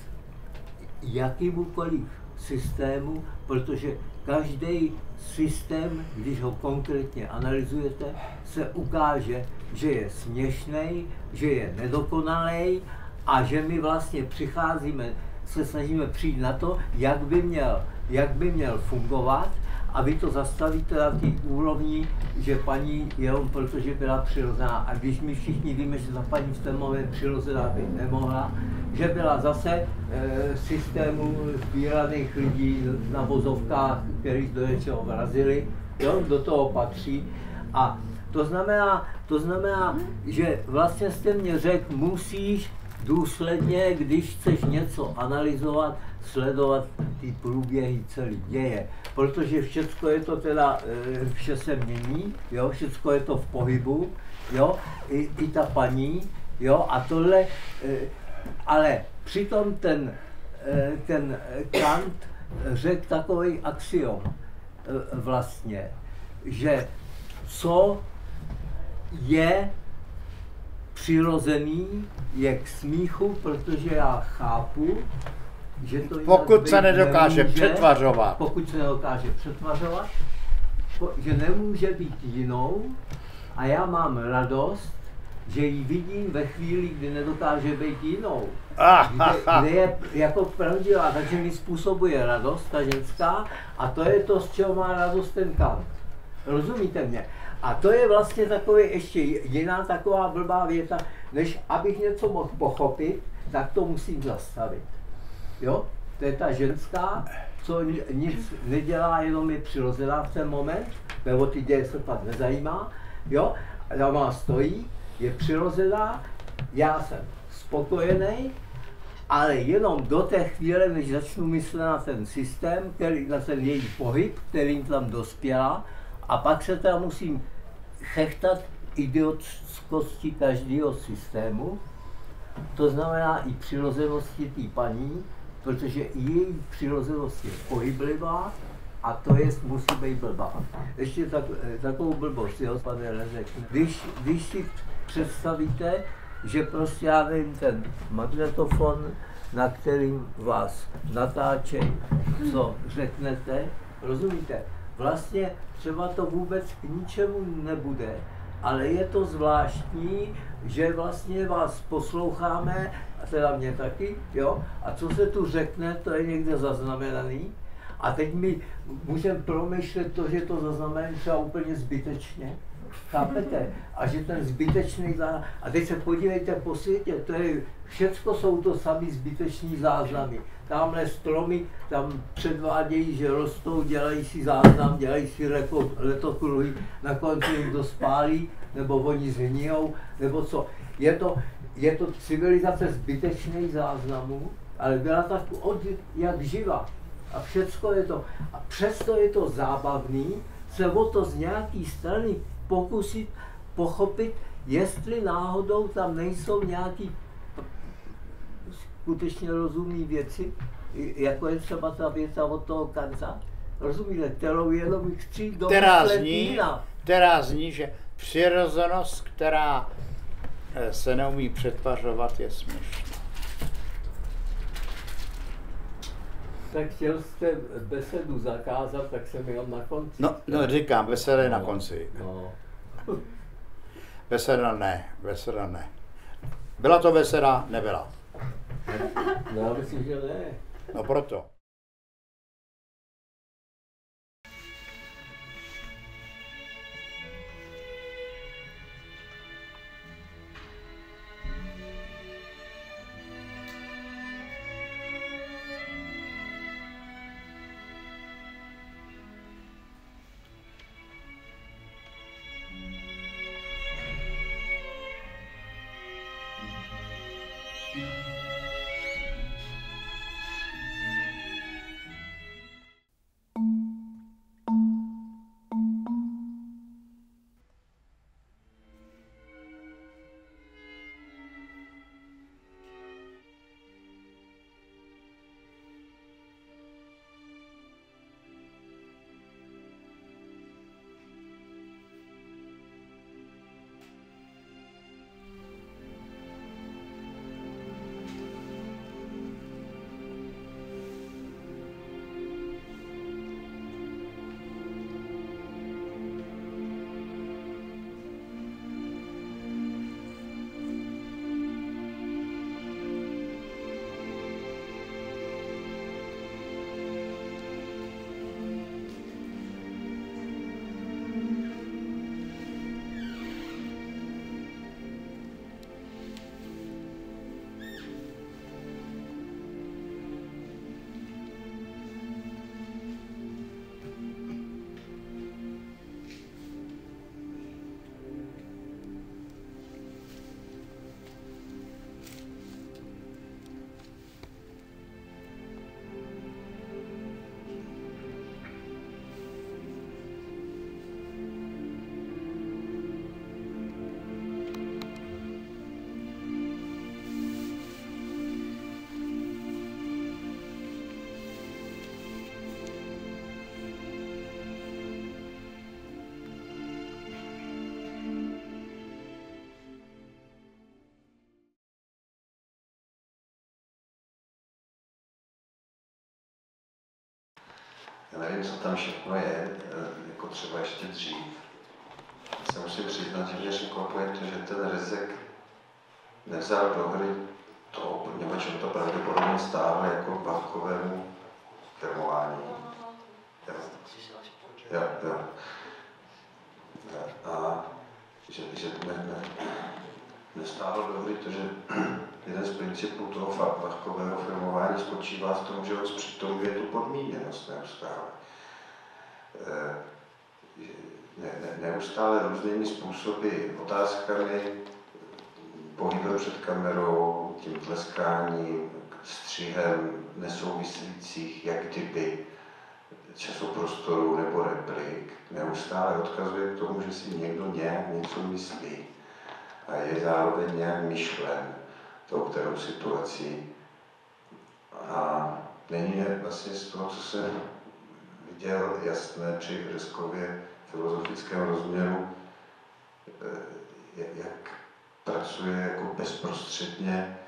S6: jakýmukoliv systému, protože každý systém, když ho konkrétně analyzujete, se ukáže, že je směšný, že je nedokonalý a že my vlastně se snažíme přijít na to, jak by měl fungovat, a vy to zastavíte na té úrovni, že paní jenom protože byla přirozená, a když my všichni víme, že ta paní v ten moment přirozená by nemohla, že byla zase systému sbíraných lidí na vozovkách, kteří do něčeho vrazili, jo, do toho patří. A to znamená, že vlastně jste mě řekl, musíš důsledně, když chceš něco analyzovat, sledovat ty průběhy celý děje. Protože všecko je to teda, vše se mění, jo, všecko je to v pohybu, jo, i ta paní, jo, a tohle, ale přitom ten Kant řekl takový axiom vlastně, že co je přirozený, je k smíchu, protože já chápu, že to
S7: pokud se nedokáže přetvařovat.
S6: Pokud se nedokáže přetvařovat, že nemůže být jinou a já mám radost, že ji vidím ve chvíli, kdy nedokáže být jinou. Kde je jako pravdivá, takže mi způsobuje radost ta ženská a to je to, z čeho má radost ten Kant. Rozumíte mě? A to je vlastně takový ještě jiná taková blbá věta, než abych něco mohl pochopit, tak to musím zastavit. Jo? To je ta ženská, co nic nedělá, jenom je přirozená v ten moment, nebo ty děje se pak nezajímá, jo? A má stojí, je přirozená, já jsem spokojený, ale jenom do té chvíle, než začnu myslet na ten systém, na ten její pohyb, kterým tam dospěla, a pak se teda musím chechtat idiotskosti každého systému, to znamená i přirozenosti té paní, protože i její přirozenost je pohyblivá a to je, musí být blbá. Ještě takovou blbost, jo, pane Rezek. Když si představíte, že prostě já nevím, ten magnetofon, na kterým vás natáčejí, co řeknete, rozumíte? Vlastně třeba to vůbec k ničemu nebude, ale je to zvláštní, že vlastně vás posloucháme, a teda mě taky, jo, a co se tu řekne, to je někde zaznamenaný. A teď my můžeme promýšlet to, že to zaznamenáme třeba úplně zbytečně. Chápete? A že ten zbytečný záznam. A teď se podívejte po světě, to je, všecko jsou to samý zbytečný záznamy. Tamhle stromy tam předvádějí, že rostou, dělají si záznam, dělají si letokruhy, nakonec jim to spálí, nebo oni zhnijou, nebo co. Je to civilizace zbytečných záznamů, ale byla tak jak živa. A všecko je to. A přesto je to zábavný se o to z nějaký strany pokusit pochopit, jestli náhodou tam nejsou nějaký skutečně rozumné věci, jako je třeba ta věta od toho Kanta, rozumíte, kterou jenom chci domyslet jinak.
S7: Která zní, že přirozenost, která se neumí přetvařovat, je směšná.
S6: Tak chtěl jste besedu zakázat, tak jsem jenom na konci.
S7: No říkám, beseda je na konci.
S6: No.
S7: Beseda ne. Byla to beseda? Nebyla.
S6: No, já myslím, že ne.
S7: No proto.
S10: Já nevím, co tam všechno je, jako třeba ještě dřív. Já se musím přiznat, že mě překvapuje to, že ten Rezek nevzal do hry to, poněvadž on to pravděpodobně stáhl jako k bankovému firmování. Jo. A že nestáhl do hry to, že jeden z principů toho bankového firmování spočívá v tom, že on zpřítomňuje tu podmíněnost neustále. Neustále různými způsoby, otázkami, pohybem před kamerou, tím tleskáním, střihem nesouvisejících, jak kdyby časoprostoru nebo replik, neustále odkazuje k tomu, že si někdo nějak něco myslí a je zároveň nějak myšlen tou kterou situací. A není vlastně z toho, co jsem viděl jasné při Rezkově filozofickém rozměru, jak pracuje jako bezprostředně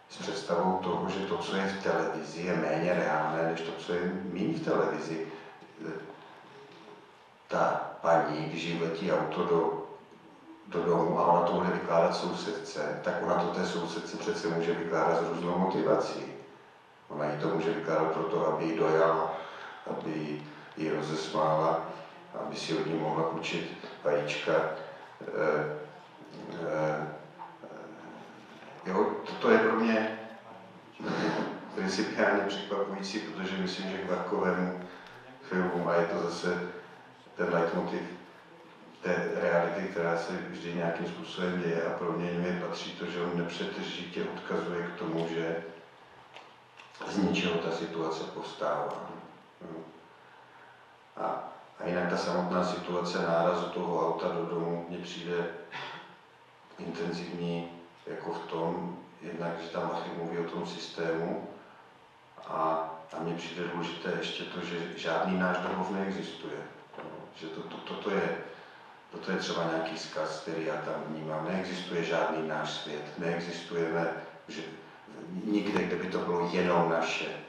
S10: s představou toho, že to, co je v televizi, je méně reálné, než to, co je méně v televizi. Ta paní, když jí letí auto do domu a ona to bude vykládat sousedce, tak ona to té sousedce přece může vykládat s různou motivací. Ona jí to může vykládat proto, aby ji dojala, aby ji rozesmála, aby si od ní mohla učit vajíčka. Toto je pro mě principiálně překvapující, protože myslím, že k bankovému filmu, a je to zase ten leitmotiv té reality, která se vždy nějakým způsobem děje a proměňuje, patří to, že on nepřetržitě odkazuje k tomu, že z ničeho ta situace povstává. A jinak ta samotná situace nárazu toho auta do domu mně přijde intenzivní jako v tom, jednak, že tam Vachy mluví o tom systému a mně přijde důležité ještě to, že žádný náš domov neexistuje. Že toto je třeba nějaký vzkaz, který já tam vnímám. Neexistuje žádný náš svět, neexistujeme nikde, kde by to bylo jenom naše.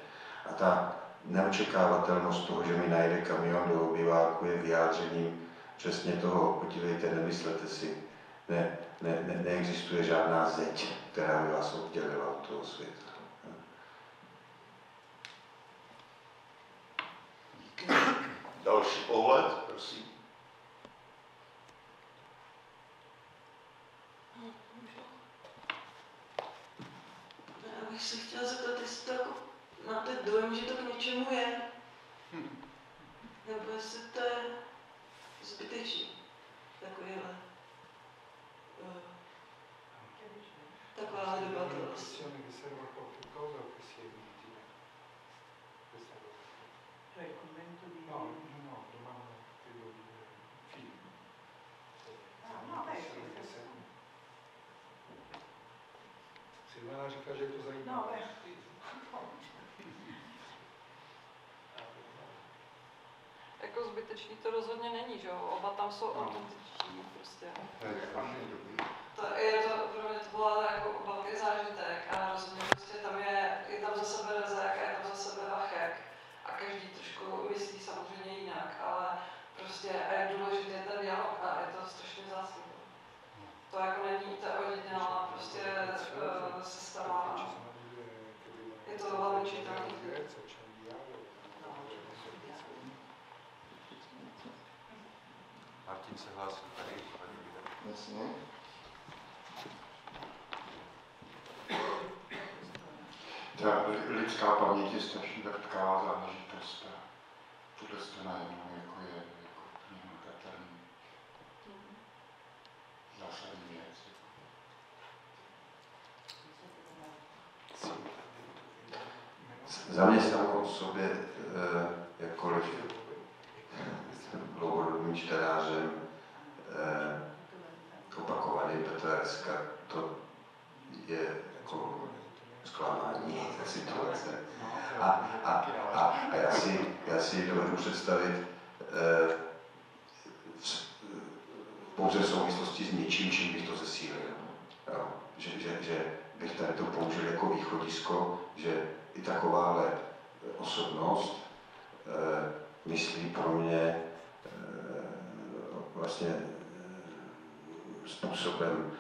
S10: A ta neočekávatelnost toho, že mi najde kamion do obyváku, je vyjádřením přesně toho, podívejte, nemyslete si, neexistuje žádná zeď, která by vás oddělila od toho světa.
S3: Další pohled, prosím.
S1: Já bych se chtěla zeptat, jestli to jako máte dojem, že to k něčemu je, nebo jestli to je zbytečný, taková debata vlastně.
S11: Silvana říká, že je to zajímavé.
S12: Jako zbytečný to rozhodně není, že jo? Oba tam jsou autentiční prostě. Je to pro mě to byla jako velký zážitek a rozhodně prostě tam je tam za sebe Rezek a je tam za sebe Vachek a každý trošku myslí samozřejmě jinak, ale prostě je důležitý ten dialog a je to strašně vzácný. To jako není ta ojedinělá prostě sestava. Je to velmi čitelný.
S3: Martin se hlásí tady.
S10: Jasně.
S13: Ta lidská paměť je strašně vrtká záležitost a tuhle to najednou jako je hmatatelný zásadní věc.
S10: Za mě samo o sobě, jakkoliv dlouhodobým čtenářem, opakovaný Petra Rezka, to je jako zklamání té situace. A já si dovedu představit pouze v souvislosti s něčím, čím bych to zesílil. Že bych tady to použil jako východisko, že i takováhle osobnost myslí pro mě vlastně způsobem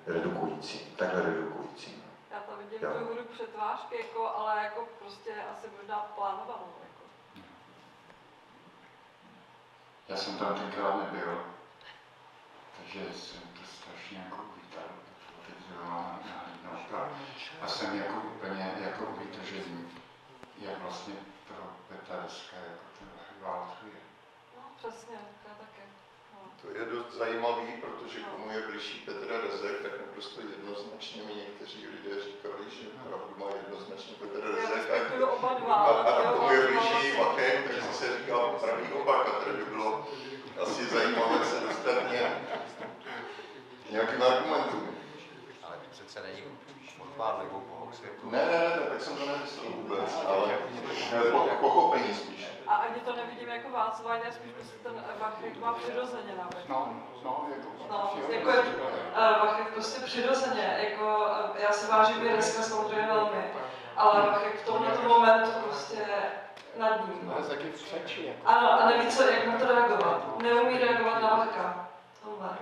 S10: redukující, takhle redukující.
S12: Já tam vidím tu hru přetvářky, jako, ale jako prostě asi možná plánovanou. Jako.
S13: Já jsem tam tenkrát nebyl, takže jsem to strašně jako uvítal, teď zrovna nahlídnout a jsem jako úplně jako vytržený, jak vlastně pro Petra Rezka jako ten válcuje.
S12: No přesně, já taky. No.
S3: To je dost zajímavý, protože komu je blížší Petr Rezek, tak naprosto jednoznačně mi někteří lidé říkali, že pravdu má jednoznačně Petr Rezek. A komu je blížší Vachek, takže se říkal pravý opak, a tady by bylo asi zajímavé se dostat nějakým argumentům.
S14: Ale to přece není odpár nebo pohok světu.
S3: Ne, tak jsem to nemyslel vůbec, ale pochopení spíš.
S12: A ani to nevidím jako válcování, spíš prostě ten Vachek má přirozeně nawet. Vachek prostě přirozeně, jako já si vážím i Rezka samozřejmě velmi, ale Vachek v tomto momentu prostě nad ním.
S13: Ale taky v řeči. Jako.
S12: Ano, a neví, co, jak na to reagovat. Neumí reagovat na Vachka. Tohle.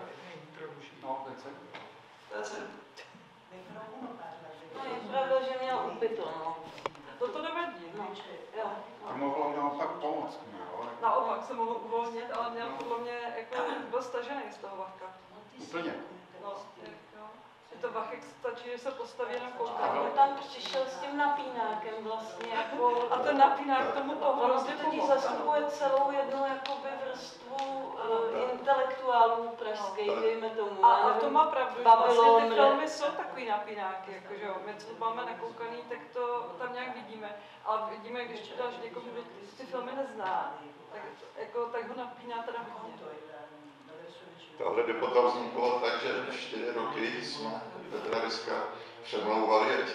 S13: No, to je celé.
S1: No, je pravda, že měl upyto, no.
S12: To nevadí, no. Jo.
S13: To mohlo naopak pomoct.
S12: Naopak se mohl uvolnit, ale měl podle mě jako byl stažený z toho Vachka.
S13: Úplně.
S12: No, jo. Je to Vachek stačí, že se postaví na kouta.
S1: A on tam přišel s tím napínákem vlastně jako...
S12: A ten napínák tomu to
S1: hrozně totiž zastupuje celou jednu jakoby vrstvu intelektuálů pražských, dejme tomu.
S12: A to má pravdu, vlastně ty filmy jsou takový napínáky, jakože jo. My co máme nakoukaný, tak to tam nějak vidíme. Ale vidíme, když dáš někomu, kdo ty filmy nezná, tak ho napíná teda hodně.
S3: Tahle debata vznikla tak, že 4 roky jsme Petra Rezka přemlouvali, ať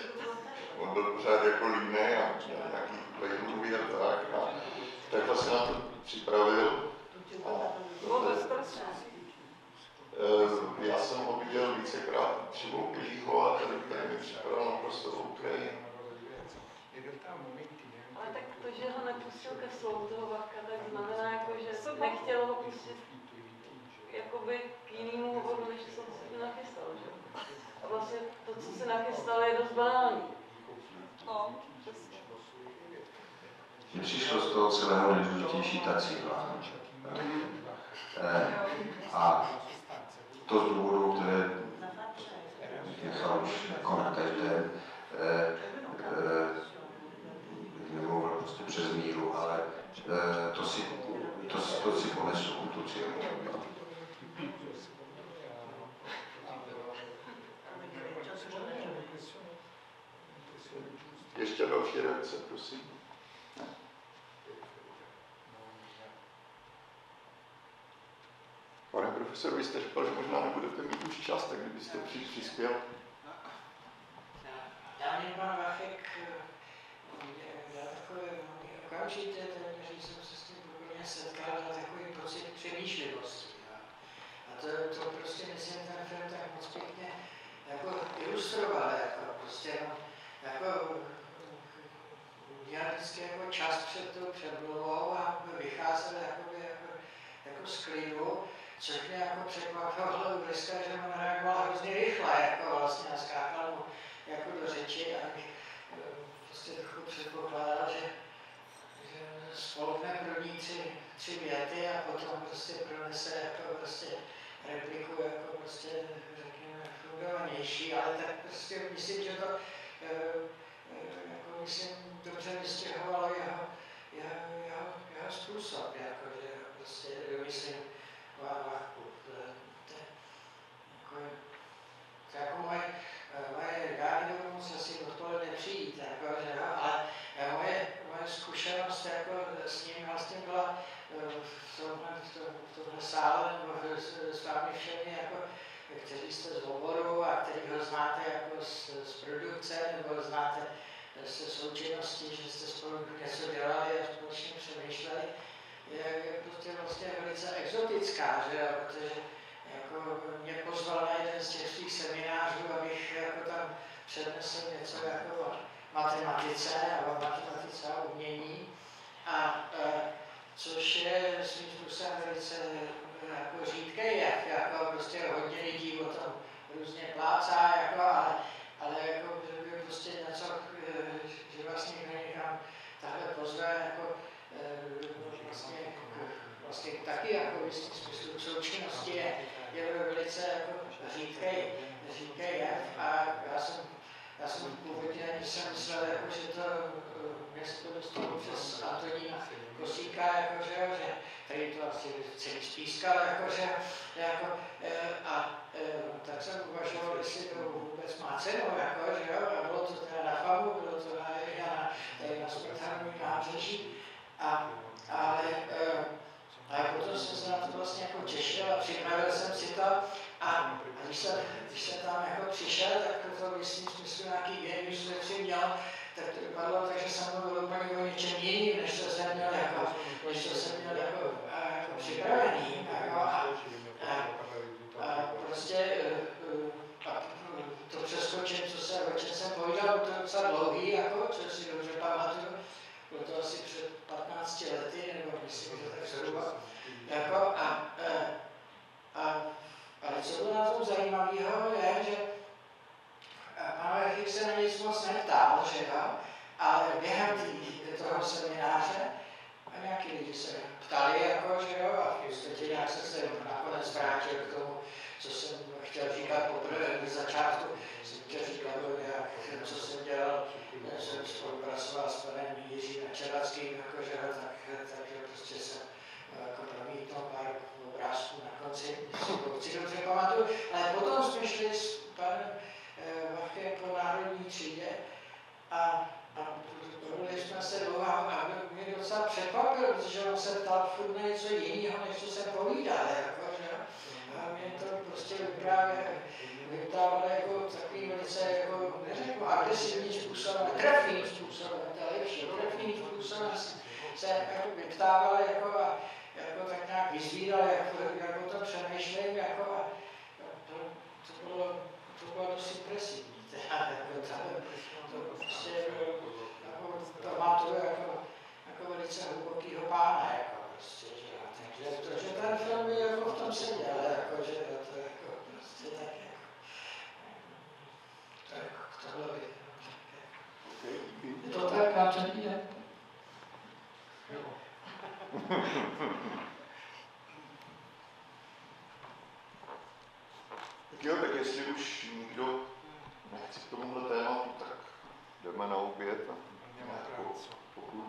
S3: on byl pořád jako líný a měl nějaký plejmluvy a tak. A takhle se na to připravil. Já jsem ho viděl vícekrát Křivouklýho a tady mi připravil naprosto OK.
S1: Ale tak to, že ho nepustil ke slovu toho Vachka, tak znamená jako, že nechtěl ho pustit jakoby k jinému hovoru, než jsem si nachystal, že? A vlastně to, co si nachystal, je dost banální.
S12: No, přesně.
S10: Mně přišlo z toho celého nejdůležitější ta cíla. A to z důvodu, které nechal už jako na každém, nemluvil prostě přes míru, ale to si ponesu, tu cílu.
S3: Ještě další reakce, prosím. Pane profesor, vy jste říkal, že možná nebudete mít už čas, tak kdybyste přispěl.
S15: Já mě pan Vachek dal takové okamžitě, že jsem se s tím poprvé setkal, dal takový pocit přemýšlivosti. A to prostě myslím, ten film tak moc pěkně jako ilustroval, jako prostě jako udělal vždycky jako čas před tou předmluvou a vycházel jako z klidu, což mě jako překvapilo u Rezka, že on reagoval hrozně rychle, jako vlastně naskákal mu jako do řeči a bych prostě trochu předpokládal, že spolkne první tři věty a potom prostě pronese jako prostě repliku jako prostě řekněme fungovanější, ale tak prostě myslím, že to jako myslím dobře vystěhovalo jeho způsob, jako že prostě myslím Vachku. Jako moje já nebudu moc asi odpoledne přijít, jako, že, ale moje zkušenost jako s ním vlastně byla v tomhle sále, nebo s vámi všemi, jako, kteří jste z oboru a který ho znáte jako z produkce, nebo znáte ze součinnosti, že jste spolu něco dělali a společně přemýšleli, je prostě vlastně velice exotická, že, protože jako mě pozval na jeden z těch svých seminářů, abych jako tam přednesl něco jako o matematice a o matematice a umění. A což je svým způsobem velice jako řídký jev, jako prostě hodně lidí o tom různě plácá, jako, ale jako, že by prostě něco, že vlastně někam takhle pozve, jako vlastně taky jako v jistém smyslu součinnosti je velice jako řídký jev a já jsem původně ani jsem myslel, jako, že to město dostalo přes Antonína Kosíka, jako, že tady to asi celý spískal, jakože, tak jsem uvažoval, jestli to vůbec má cenu, jako, že jo, a bylo to teda na FAMu, bylo to tady na Smrtelném nábřeží, ale potom jsem se na to vlastně jako těšil a připravil jsem si to a když jsem tam jako přišel, tak to v jistým smyslu nějaký genius věci měl, tak to vypadalo tak, že jsem mluvil úplně o něčem jiným, než to jsem měl jako připravený. Jako, a prostě to přeskočím, o čem jsem povídal, to je docela dlouhý, jako, co si dobře pamatuju. Bylo to asi před 15 lety, nebo myslím, že tak zhruba. Jako, ale co bylo na tom zajímavého je, že pan Verchik se na nic moc neptal, že jo, ale během toho semináře a nějaký lidi se ptali, jako, že jo, a v podstatě nějak jsem se nakonec vrátil k tomu, co jsem chtěl říkat poprvé v začátku. Jsem chtěl říkat, co jsem dělal, jsem spolupracoval s panem Jiřím Čerackým, jakože, takže prostě jsem jako promítnul pár obrázků na konci, si dobře pamatuju, ale potom jsme šli s panem Vachkem po národní třídě a mluvili jsme se dlouho a mě docela překvapil, protože on se ptal furt na něco jiného, než co jsem povídal, jakože, a mě to prostě vyptávalo jako takový velice, jako, neřekl agresivní způsobem, trefným způsobem, to je lepší, trefným způsobem se jako vyptával, jako tak nějak vyzvídal, jak o tom přemýšlím, jako a to bylo dost impresivní, to prostě to pamatuju jako velice hlubokýho pána, jako prostě, že takže ten film je jako v tom seděl, jako, že to jako prostě tak jako, tohle by. Je to tak, na to jde?
S3: Tak jo, tak jestli už nikdo nechce k tomuhle tématu, tak jdeme na oběd a pokud